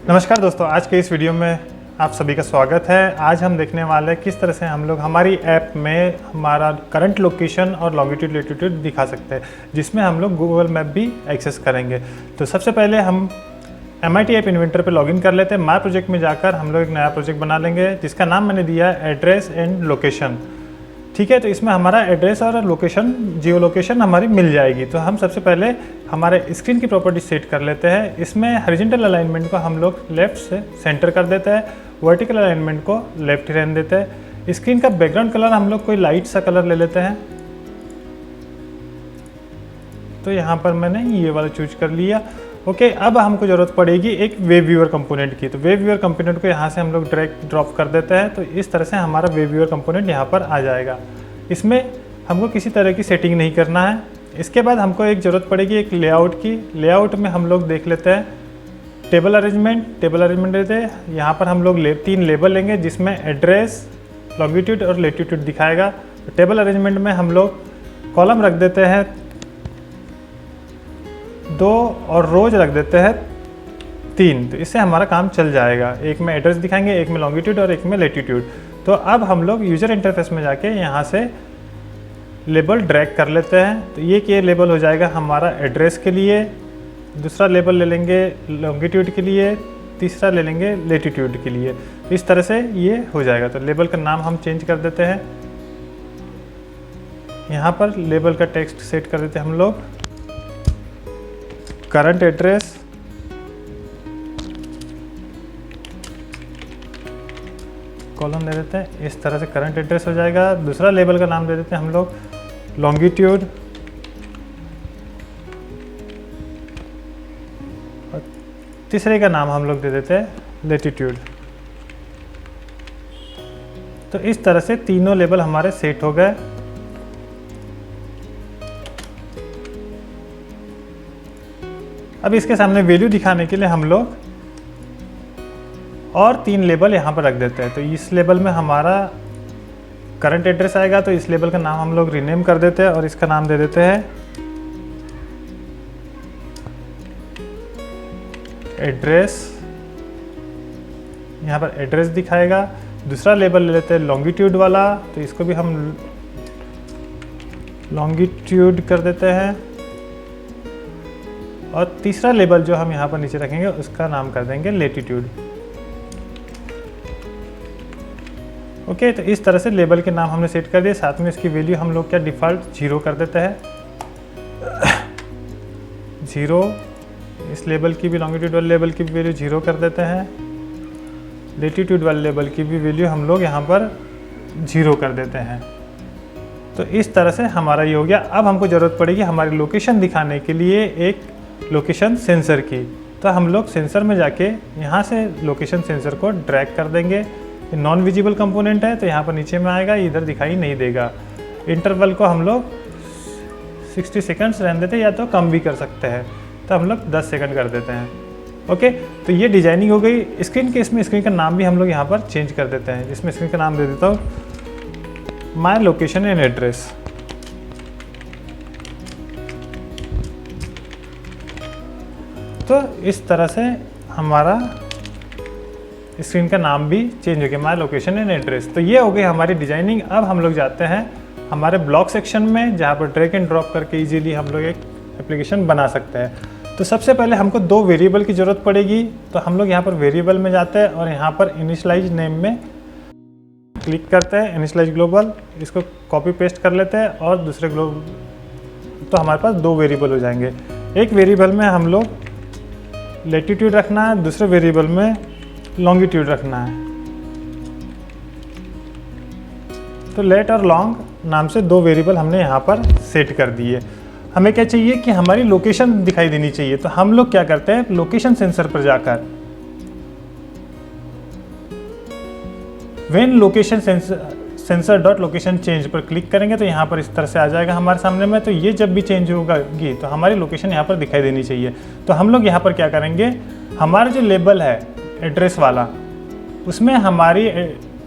नमस्कार दोस्तों, आज के इस वीडियो में आप सभी का स्वागत है। आज हम देखने वाले हैं किस तरह से हम लोग हमारी ऐप में हमारा करंट लोकेशन और लॉन्गिट्यूड लैटिट्यूड दिखा सकते हैं, जिसमें हम लोग गूगल मैप भी एक्सेस करेंगे। तो सबसे पहले हम MIT ऐप इन्वेंटर पे लॉगिन कर लेते हैं। माय प्रोजेक्ट में जाकर हम लोग एक नया प्रोजेक्ट बना लेंगे जिसका नाम मैंने दिया है एड्रेस एंड लोकेशन। ठीक है, तो इसमें हमारा एड्रेस और लोकेशन, जियो लोकेशन हमारी मिल जाएगी। तो हम सबसे पहले हमारे स्क्रीन की प्रॉपर्टी सेट कर लेते हैं। इसमें हॉरिजॉन्टल अलाइनमेंट को हम लोग लेफ्ट से सेंटर कर देते हैं, वर्टिकल अलाइनमेंट को लेफ्ट ही रहने देते हैं। स्क्रीन का बैकग्राउंड कलर हम लोग कोई लाइट सा कलर ले लेते हैं। तो यहाँ पर मैंने ये वाला चूज कर लिया। ओके, अब हमको ज़रूरत पड़ेगी एक वेब व्यूअर कंपोनेंट की। तो वेब व्यूअर कंपोनेंट को यहाँ से हम लोग ड्रैग ड्रॉप कर देते हैं। तो इस तरह से हमारा वेब व्यूअर कंपोनेंट यहाँ पर आ जाएगा। इसमें हमको किसी तरह की सेटिंग नहीं करना है। इसके बाद हमको एक ज़रूरत पड़ेगी एक लेआउट की। लेआउट में हम लोग देख लेते हैं टेबल अरेंजमेंट लेते हैं। यहाँ पर हम लोग 3 लेबल लेंगे जिसमें एड्रेस, लॉन्गिट्यूड और लैटिट्यूड दिखाएगा। तो टेबल अरेंजमेंट में हम लोग कॉलम रख देते हैं 2 और रोज रख देते हैं 3। तो इससे हमारा काम चल जाएगा। एक में एड्रेस दिखाएंगे, एक में लॉन्गिट्यूड और एक में लैटिट्यूड। तो अब हम लोग यूज़र इंटरफेस में जाके यहाँ से लेबल ड्रैग कर लेते हैं। तो ये लेबल हो जाएगा हमारा एड्रेस के लिए, दूसरा लेबल ले लेंगे लॉन्गिट्यूड के लिए, तीसरा ले लेंगे लैटिट्यूड के लिए। इस तरह से ये हो जाएगा। तो लेबल का नाम हम चेंज कर देते हैं। यहाँ पर लेबल का टेक्स्ट सेट कर देते हैं हम लोग करंट एड्रेस, कॉलम दे देते हैं। इस तरह से करंट एड्रेस हो जाएगा। दूसरा लेबल का नाम दे देते हैं हम लोग लॉन्गिट्यूड, और तीसरे का नाम हम लोग दे देते हैं लैटिट्यूड। तो इस तरह से तीनों लेबल हमारे सेट हो गए। अब इसके सामने वैल्यू दिखाने के लिए हम लोग और 3 लेबल यहाँ पर रख देते हैं। तो इस लेबल में हमारा करंट एड्रेस आएगा। तो इस लेबल का नाम हम लोग रीनेम कर देते हैं और इसका नाम दे देते हैं एड्रेस। यहाँ पर एड्रेस दिखाएगा। दूसरा लेबल ले लेते हैं लॉन्गिट्यूड वाला। तो इसको भी हम लॉन्गिट्यूड कर देते हैं। और तीसरा लेबल जो हम यहाँ पर नीचे रखेंगे उसका नाम कर देंगे लैटिट्यूड। ओके, तो इस तरह से लेबल के नाम हमने सेट कर दिए। साथ में इसकी वैल्यू हम लोग क्या डिफ़ॉल्ट 0 कर देते हैं। 0, इस लेबल की भी, लॉन्गिट्यूड वाले लेबल की भी वैल्यू 0 कर देते हैं। लैटिट्यूड वाले लेबल की भी वैल्यू हम लोग यहाँ पर 0 कर देते हैं। तो इस तरह से हमारा ये हो गया। अब हमको ज़रूरत पड़ेगी हमारी लोकेशन दिखाने के लिए एक लोकेशन सेंसर की। तो हम लोग सेंसर में जाके यहाँ से लोकेशन सेंसर को ड्रैग कर देंगे। नॉन विजिबल कंपोनेंट है तो यहाँ पर नीचे में आएगा, इधर दिखाई नहीं देगा। इंटरवल को हम लोग 60 सेकंड्स रहने देते हैं, या तो कम भी कर सकते हैं। तो हम लोग 10 सेकंड कर देते हैं। ओके, तो ये डिजाइनिंग हो गई। स्क्रीन के इसमें स्क्रीन का नाम भी हम लोग यहाँ पर चेंज कर देते हैं, जिसमें स्क्रीन का नाम दे देता हूँ माय लोकेशन एंड एड्रेस। तो इस तरह से हमारा स्क्रीन का नाम भी चेंज हो गया, माय लोकेशन एंड एड्रेस। तो ये हो गई हमारी डिजाइनिंग। अब हम लोग जाते हैं हमारे ब्लॉक सेक्शन में, जहाँ पर ड्रैग एंड ड्रॉप करके इजीली हम लोग एक एप्लीकेशन बना सकते हैं। तो सबसे पहले हमको 2 वेरिएबल की ज़रूरत पड़ेगी। तो हम लोग यहाँ पर वेरिएबल में जाते हैं और यहाँ पर इनिशियलाइज नेम में क्लिक करते हैं, इनिशियलाइज ग्लोबल। इसको कॉपी पेस्ट कर लेते हैं और दूसरे तो हमारे पास 2 वेरिएबल हो जाएंगे। एक वेरिएबल में हम लोग लैटिट्यूड रखना है, दूसरे वेरिएबल में लॉन्गिट्यूड रखना है। तो लेट और लॉन्ग नाम से 2 वेरिएबल हमने यहाँ पर सेट कर दिए। हमें क्या चाहिए कि हमारी लोकेशन दिखाई देनी चाहिए। तो हम लोग क्या करते हैं, लोकेशन सेंसर पर जाकर when location sensor dot location change पर क्लिक करेंगे तो यहाँ पर इस तरह से आ जाएगा हमारे सामने में। तो ये जब भी चेंज होगी तो हमारी लोकेशन यहाँ पर दिखाई देनी चाहिए। तो हम लोग यहाँ पर क्या करेंगे, हमारा जो लेबल है एड्रेस वाला, उसमें हमारी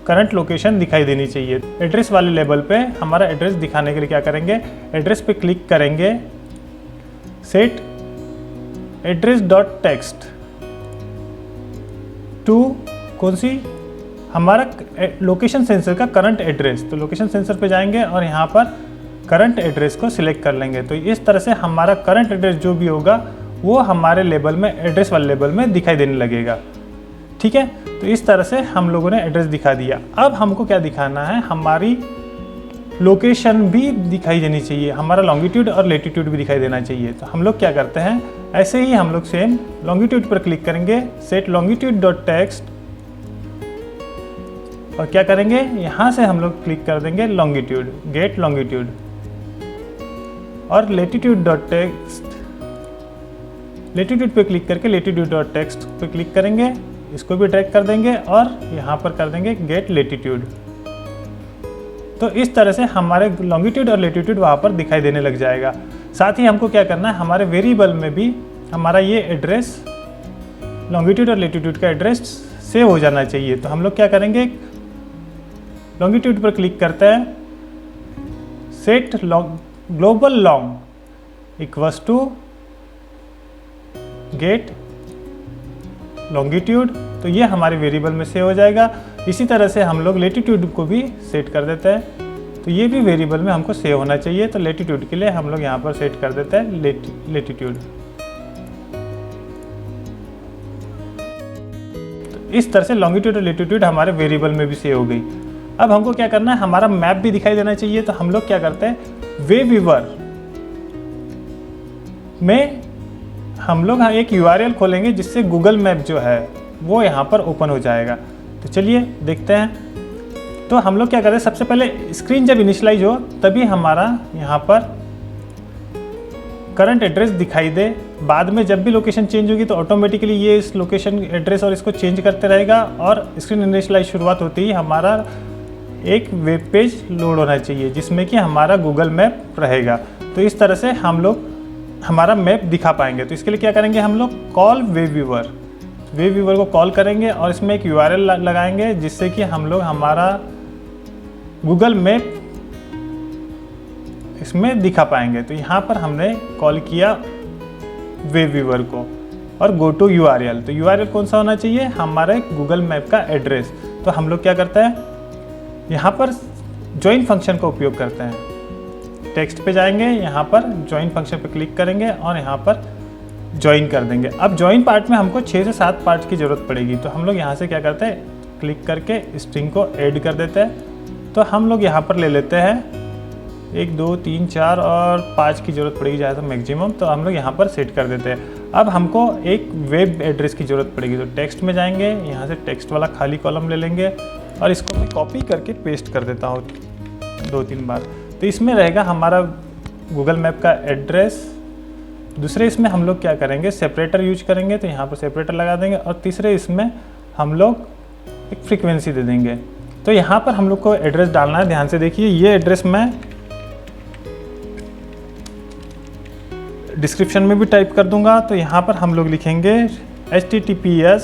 करंट लोकेशन दिखाई देनी चाहिए। एड्रेस वाले लेबल पे हमारा एड्रेस दिखाने के लिए क्या करेंगे, एड्रेस पे क्लिक करेंगे, set address dot text, to कौन सी, हमारा लोकेशन सेंसर का करंट एड्रेस। तो लोकेशन सेंसर पे जाएंगे और यहाँ पर करंट एड्रेस को सिलेक्ट कर लेंगे। तो इस तरह से हमारा करंट एड्रेस जो भी होगा वो हमारे लेबल में, एड्रेस वाले लेबल में दिखाई देने लगेगा। ठीक है, तो इस तरह से हम लोगों ने एड्रेस दिखा दिया। अब हमको क्या दिखाना है, हमारी लोकेशन भी दिखाई देनी चाहिए, हमारा लॉन्गिट्यूड और लेटीट्यूड भी दिखाई देना चाहिए। तो हम लोग क्या करते हैं, ऐसे ही हम लोग सेम लॉन्गिट्यूड पर क्लिक करेंगे, सेट लॉन्गिट्यूड डॉट टेक्स्ट, और क्या करेंगे, यहाँ से हम लोग क्लिक कर देंगे लॉन्गिट्यूड, गेट लॉन्गिट्यूड, और लेटीट्यूड डॉट टेक्स्ट, लेटीट्यूड पे क्लिक करके लेटीट्यूड डॉट टेक्स्ट पे क्लिक करेंगे, इसको भी ड्रैग कर देंगे और यहाँ पर कर देंगे गेट लेटीट्यूड। तो इस तरह से हमारे लॉन्गिट्यूड और लेटीट्यूड वहाँ पर दिखाई देने लग जाएगा। साथ ही हमको क्या करना है, हमारे वेरिएबल में भी हमारा ये एड्रेस, लॉन्गिट्यूड और लेटीट्यूड का एड्रेस सेव हो जाना चाहिए। तो हम लोग क्या करेंगे, लॉन्गिट्यूड पर क्लिक करते हैं, set global long equals to get longitude, तो ये हमारे वेरिएबल में सेव हो जाएगा। इसी तरह से हम लोग लेटीट्यूड को भी सेट कर देते हैं, तो ये भी वेरिएबल में हमको सेव होना चाहिए। तो लेटीट्यूड के लिए हम लोग यहाँ पर सेट कर देते हैं लेटीट्यूड। तो इस तरह से लॉन्गिट्यूड और लेटीट्यूड हमारे वेरिएबल में भी सेव हो गई। अब हमको क्या करना है, हमारा मैप भी दिखाई देना चाहिए। तो हम लोग क्या करते हैं, वेवीवर में हम लोग एक URL खोलेंगे जिससे गूगल मैप जो है वो यहाँ पर ओपन हो जाएगा। तो चलिए देखते हैं। तो हम लोग क्या करते हैं, सबसे पहले स्क्रीन जब इनिशियलाइज हो तभी हमारा यहाँ पर करंट एड्रेस दिखाई दे। बाद में जब भी लोकेशन चेंज होगी तो ऑटोमेटिकली ये इस लोकेशन एड्रेस और इसको चेंज करते रहेगा, और स्क्रीन इनिशियलाइज शुरुआत होती ही हमारा एक वेब पेज लोड होना चाहिए जिसमें कि हमारा गूगल मैप रहेगा। तो इस तरह से हम लोग हमारा मैप दिखा पाएंगे। तो इसके लिए क्या करेंगे, हम लोग कॉल वेव्यूवर, वेव्यूवर को कॉल करेंगे और इसमें एक URL लगाएंगे जिससे कि हम लोग हमारा गूगल मैप इसमें दिखा पाएंगे। तो यहाँ पर हमने कॉल किया वेव्यूवर को और गो टू URL। तो URL कौन सा होना चाहिए, हमारे गूगल मैप का एड्रेस। तो हम लोग क्या करते हैं, यहाँ पर ज्वाइन फंक्शन का उपयोग करते हैं। टेक्स्ट पे जाएंगे, यहाँ पर ज्वाइन फंक्शन पे क्लिक करेंगे और यहाँ पर ज्वाइन कर देंगे। अब ज्वाइन पार्ट में हमको 6 से 7 पार्ट की ज़रूरत पड़ेगी। तो हम लोग यहाँ से क्या करते हैं, क्लिक करके स्ट्रिंग को ऐड कर देते हैं। तो हम लोग यहाँ पर ले लेते हैं 1 2 3 4 और 5 की ज़रूरत पड़ेगी ज़्यादा मैक्सिमम। तो हम लोग यहाँ पर सेट कर देते हैं। अब हमको एक वेब एड्रेस की ज़रूरत पड़ेगी। तो टेक्स्ट में जाएंगे, यहाँ से टेक्स्ट वाला खाली कॉलम ले लेंगे और इसको मैं कॉपी करके पेस्ट कर देता हूँ 2-3 बार। तो इसमें रहेगा हमारा गूगल मैप का एड्रेस। दूसरे इसमें हम लोग क्या करेंगे, सेपरेटर यूज करेंगे। तो यहाँ पर सेपरेटर लगा देंगे और तीसरे इसमें हम लोग एक फ्रीक्वेंसी दे देंगे। तो यहाँ पर हम लोग को एड्रेस डालना है, ध्यान से देखिए। ये एड्रेस मैं डिस्क्रिप्शन में भी टाइप कर दूंगा। तो यहाँ पर हम लोग लिखेंगे https://www.com/map/@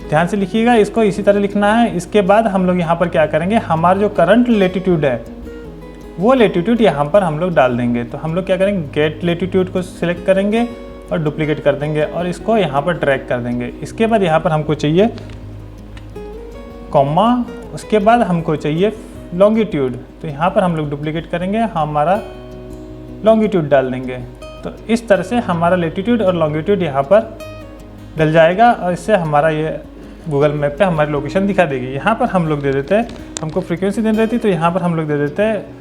ध्यान से लिखिएगा, इसको इसी तरह लिखना है। इसके बाद हम लोग यहाँ पर क्या करेंगे, हमारा जो करंट लेटीट्यूड है वो लेटीट्यूड यहाँ पर हम लोग डाल देंगे। तो हम लोग क्या करेंगे, गेट लेटीट्यूड को सिलेक्ट करेंगे और डुप्लीकेट कर देंगे और इसको यहाँ पर ड्रैग कर देंगे। इसके बाद यहाँ पर हमको चाहिए कॉमा, उसके बाद हमको चाहिए लॉन्गिट्यूड। तो यहाँ पर हम लोग डुप्लीकेट करेंगे, हमारा लॉन्गिट्यूड डाल देंगे। तो इस तरह से हमारा लेटीट्यूड और लॉन्गिट्यूड यहाँ पर डल जाएगा और इससे हमारा ये गूगल मैप पे हमारी लोकेशन दिखा देगी। यहाँ पर हम लोग दे देते हैं, हमको फ्रीक्वेंसी देनी रहती, तो यहाँ पर हम लोग दे देते हैं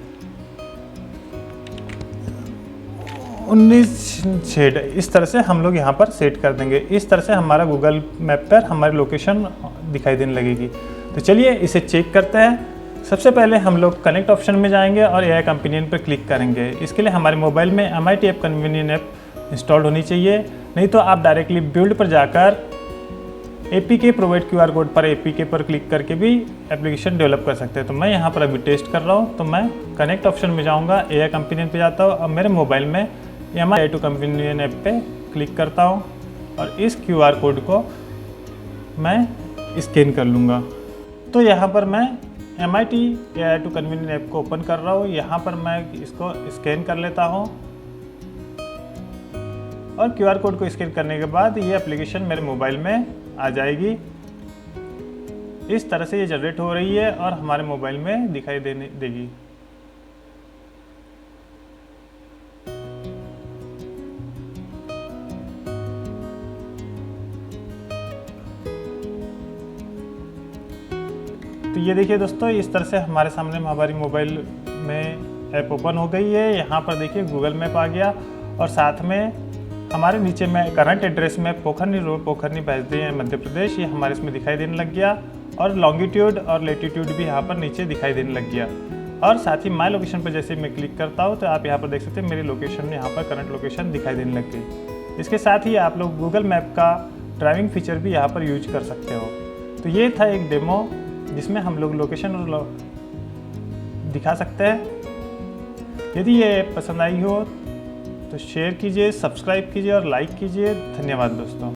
19 इस तरह से हम लोग यहाँ पर सेट कर देंगे। इस तरह से हमारा गूगल मैप पर हमारी लोकेशन दिखाई देने लगेगी। तो चलिए इसे चेक करते हैं। सबसे पहले हम लोग कनेक्ट ऑप्शन में जाएंगे और AI कंपेनियन पर क्लिक करेंगे। इसके लिए हमारे मोबाइल में MIT app companion app install होनी चाहिए, नहीं तो आप डायरेक्टली बिल्ड पर जाकर APK प्रोवाइड QR कोड पर APK पर क्लिक करके भी एप्लीकेशन डेवलप कर सकते हैं। तो मैं यहाँ पर अभी टेस्ट कर रहा हूँ। तो मैं कनेक्ट ऑप्शन में जाऊँगा, AI कंपेनियन पे जाता हूँ। अब मेरे मोबाइल में MIT कंपेनियन ऐप पे क्लिक करता हूँ और इस QR कोड को मैं स्कैन कर लूँगा। तो यहाँ पर मैं MIT AI to convenient app को ओपन कर रहा हूँ। यहाँ पर मैं इसको स्कैन कर लेता हूँ और QR कोड को स्कैन करने के बाद ये एप्लीकेशन मेरे मोबाइल में आ जाएगी। इस तरह से ये जनरेट हो रही है और हमारे मोबाइल में दिखाई देगी। तो ये देखिए दोस्तों, इस तरह से हमारे सामने हमारी मोबाइल में ऐप ओपन हो गई है। यहाँ पर देखिए गूगल मैप आ गया और साथ में हमारे नीचे में करंट एड्रेस में पोखरनी रोड, पोखरनी भैंसदेही मध्य प्रदेश, ये हमारे इसमें दिखाई देने लग गया। और लॉन्गिट्यूड और लेटीट्यूड भी यहाँ पर नीचे दिखाई देने लग गया। और साथ ही माई लोकेशन पर जैसे मैं क्लिक करता हूँ तो आप यहाँ पर देख सकते हैं मेरी लोकेशन यहाँ पर करंट लोकेशन दिखाई देने लग गई। इसके साथ ही आप लोग गूगल मैप का ड्राइविंग फीचर भी यहाँ पर यूज कर सकते हो। तो ये था एक डेमो जिसमें हम लोग लोकेशन और दिखा सकते हैं। यदि ये ऐप पसंद आई हो तो शेयर कीजिए, सब्सक्राइब कीजिए और लाइक कीजिए। धन्यवाद दोस्तों।